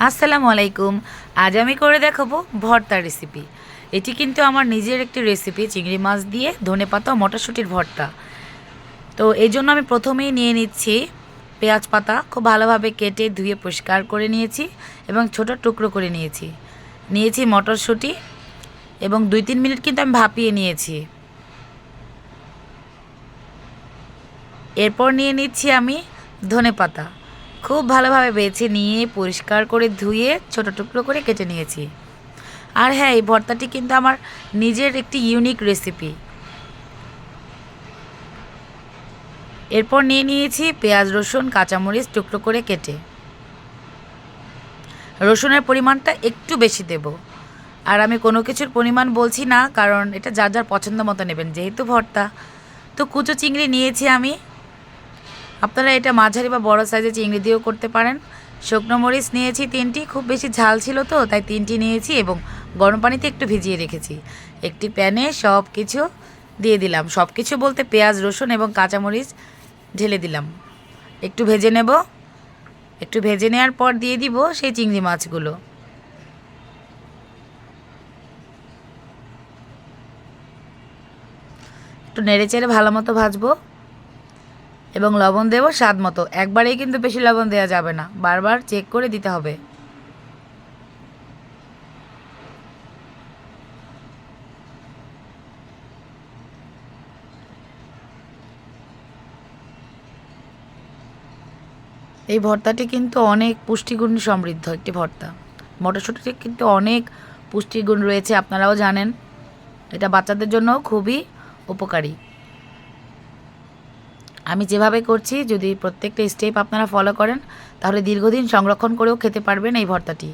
আসসালামু আলাইকুম। আজ আমি করে দেখাবো ভর্তা রেসিপি। এটি কিন্তু আমার নিজের একটি রেসিপি, চিংড়ি মাছ দিয়ে ধনেপাতা ও মটরশুঁটির ভর্তা। তো এই জন্য আমি প্রথমেই নিয়ে নিচ্ছি পেঁয়াজ পাতা, খুব ভালোভাবে কেটে ধুয়ে পরিষ্কার করে নিয়েছি এবং ছোট টুকরো করে নিয়েছি। নিয়েছি মটরশুঁটি এবং 2-3 মিনিট কিন্তু আমি ভাপিয়ে নিয়েছি। এরপর নিয়ে নিচ্ছি আমি ধনেপাতা, খুব ভালোভাবে বেছে নিয়ে পরিষ্কার করে ধুয়ে ছোট টুকরো করে কেটে নিয়েছি। আর হ্যাঁ, এই ভর্তাটি কিন্তু আমার নিজের একটি ইউনিক রেসিপি। এরপর নিয়ে নিয়েছি পেঁয়াজ, রসুন, কাঁচামরিচ টুকরো করে কেটে। রসুনের পরিমাণটা একটু বেশি দেব। আর আমি কোনো কিছুর পরিমাণ বলছি না, কারণ এটা যার যার পছন্দ মতো নেবেন, যেহেতু ভর্তা। তো কুচো চিংড়ি নিয়েছি আমি, আপনারা এটা মাঝারি বা বড় সাইজের চিংড়ি দিয়েও করতে পারেন। শুকনো মরিচ নিয়েছি 3টি, খুব বেশি ঝাল ছিল তো তাই 3টি নিয়েছি এবং গরম পানিতে একটু ভিজিয়ে রেখেছি। একটি প্যানে সব কিছু দিয়ে দিলাম, সব কিছু বলতে পেঁয়াজ, রসুন এবং কাঁচামরিচ ঢেলে দিলাম। একটু ভেজে নেব। একটু ভেজে নেওয়ার পর দিয়ে দিব সেই চিংড়ি মাছগুলো। একটু নেড়েচেড়ে ভালো মতো ভাজবো এবং লবণ দেব স্বাদ মতো। একবারেই কিন্তু বেশি লবণ দেওয়া যাবে না, বারবার চেক করে দিতে হবে। এই ভর্তাটি কিন্তু অনেক পুষ্টিগুণ সমৃদ্ধ একটি ভর্তা। মটরশুঁটিতে কিন্তু অনেক পুষ্টিগুণ রয়েছে, আপনারাও জানেন। এটা বাচ্চাদের জন্য খুবই উপকারী। আমি যেভাবে করছি, যদি প্রত্যেকটা স্টেপ আপনারা ফলো করেন, তাহলে দীর্ঘদিন সংরক্ষণ করেও খেতে পারবেন এই ভর্তাটি।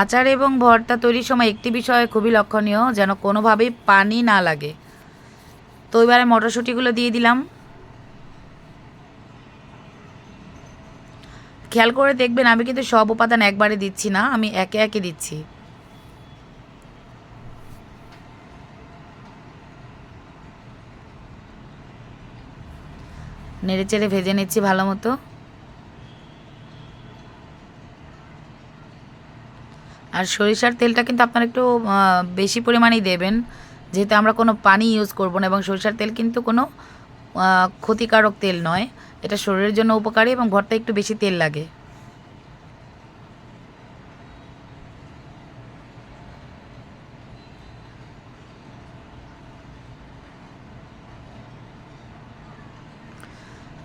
আচার এবং ভর্তা তৈরির সময় একটি বিষয় খুবই লক্ষণীয়, যেন কোনোভাবেই পানি না লাগে। তো এবারে মটরশুঁটিগুলো দিয়ে দিলাম। খেয়াল করে দেখবেন, আমি কিন্তু সব উপাদান একবারে দিচ্ছি না, আমি একে একে দিচ্ছি। নেড়েচেড়ে ভেজে নিচ্ছি ভালো মতো। আর সরিষার তেলটা কিন্তু আপনারা একটু বেশি পরিমাণেই দেবেন, যেহেতু আমরা কোনো পানি ইউজ করব না। এবং সরিষার তেল কিন্তু কোনো ক্ষতিকারক তেল নয়, এটা শরীরের জন্য উপকারী এবং ভর্তা একটু বেশি তেল লাগে।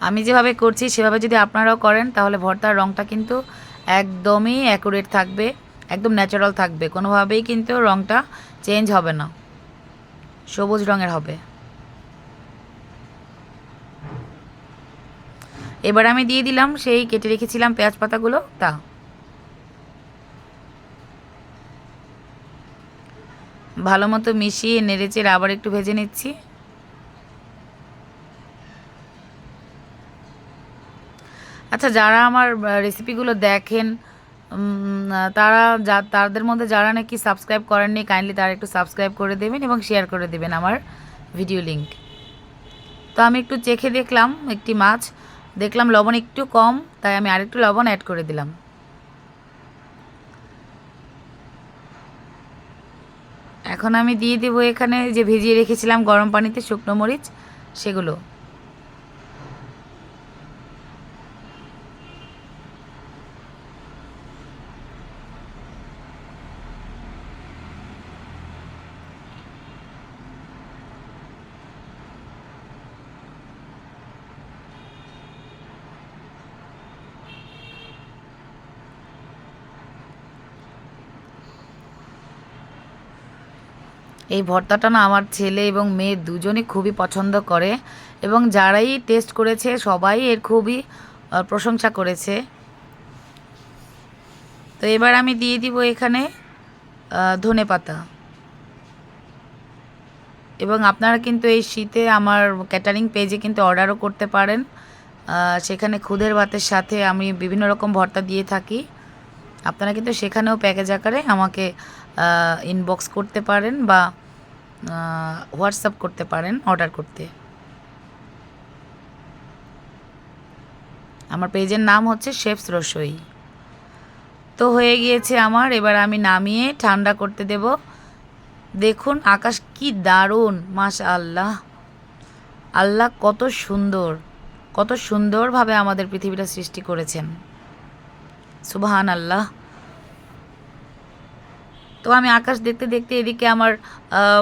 আমি যেভাবে করছি সেভাবে যদি আপনারাও করেন, তাহলে ভর্তার রঙটা কিন্তু একদমই অ্যাকুরেট থাকবে, একদম ন্যাচারাল থাকবে, কোনোভাবেই কিন্তু রঙটা চেঞ্জ হবে না, সবুজ রঙের হবে। এবার আমি দিয়ে দিলাম সেই কেটে রেখেছিলাম পেঁয়াজ পাতাগুলো, তা ভালো মতো মিশিয়ে নেড়েচেড়ে আবার একটু ভেজে নিচ্ছি। আচ্ছা, যারা আমার রেসিপিগুলো দেখেন, তাদের মধ্যে যারা নাকি সাবস্ক্রাইব করেননি, কাইন্ডলি তারা একটু সাবস্ক্রাইব করে দেবেন এবং শেয়ার করে দেবেন আমার ভিডিও লিংক। তো আমি একটু চেখে দেখলাম, একটি মাছ দেখলাম লবণ একটু কম, তাই আমি আরেকটু লবণ অ্যাড করে দিলাম। এখন আমি দিয়ে দেবো এখানে যে ভিজিয়ে রেখেছিলাম গরম পানিতে শুকনো মরিচ, সেগুলো। এই ভর্তাটা না আমার ছেলে এবং মেয়ে দুজনই খুবই পছন্দ করে এবং যারাই টেস্ট করেছে সবাই এর খুবই প্রশংসা করেছে। তো এবার আমি দিয়ে দিব এখানে ধনেপাতা। এবং আপনারা কিন্তু এই শীতে আমার ক্যাটারিং পেজে কিন্তু অর্ডারও করতে পারেন। সেখানে খুদের ভাতের সাথে আমি বিভিন্ন রকম ভর্তা দিয়ে থাকি। আপনারা কিন্তু সেখানেও প্যাকেজ আকারে আমাকে ইনবক্স করতে পারেন বা হোয়াটসঅ্যাপ করতে পারেন অর্ডার করতে। আমার পেজের নাম হচ্ছে শেফস রসোই। তো হয়ে গিয়েছে আমার, এবার আমি নামিয়ে ঠান্ডা করতে দেব। দেখুন আকাশ কি দারুণ, মাশাআল্লাহ। আল্লাহ কত সুন্দর, কত সুন্দরভাবে আমাদের পৃথিবীটা সৃষ্টি করেছেন, সুবহান আল্লাহ। তো আমি আকাশ দেখতে দেখতে এদিকে আমার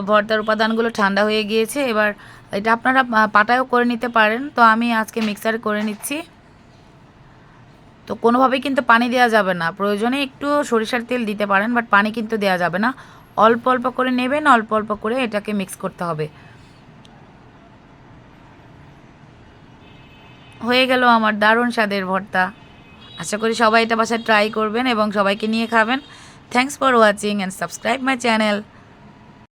ভর্তার উপাদানগুলো ঠান্ডা হয়ে গিয়েছে। এবার এটা আপনারা পাটায়ও করে নিতে পারেন, তো আমি আজকে মিক্সারে করে নিচ্ছি। তো কোনোভাবেই কিন্তু পানি দেওয়া যাবে না, প্রয়োজনে একটু সরিষার তেল দিতে পারেন, বাট পানি কিন্তু দেওয়া যাবে না। অল্প অল্প করে নেবেন, অল্প অল্প করে এটাকে মিক্স করতে হবে। হয়ে গেল আমার দারুণ স্বাদের ভর্তা। আশা করি সবাই এটা বাসায় ট্রাই করবেন এবং সবাইকে নিয়ে খাবেন। Thanks for watching and subscribe my channel.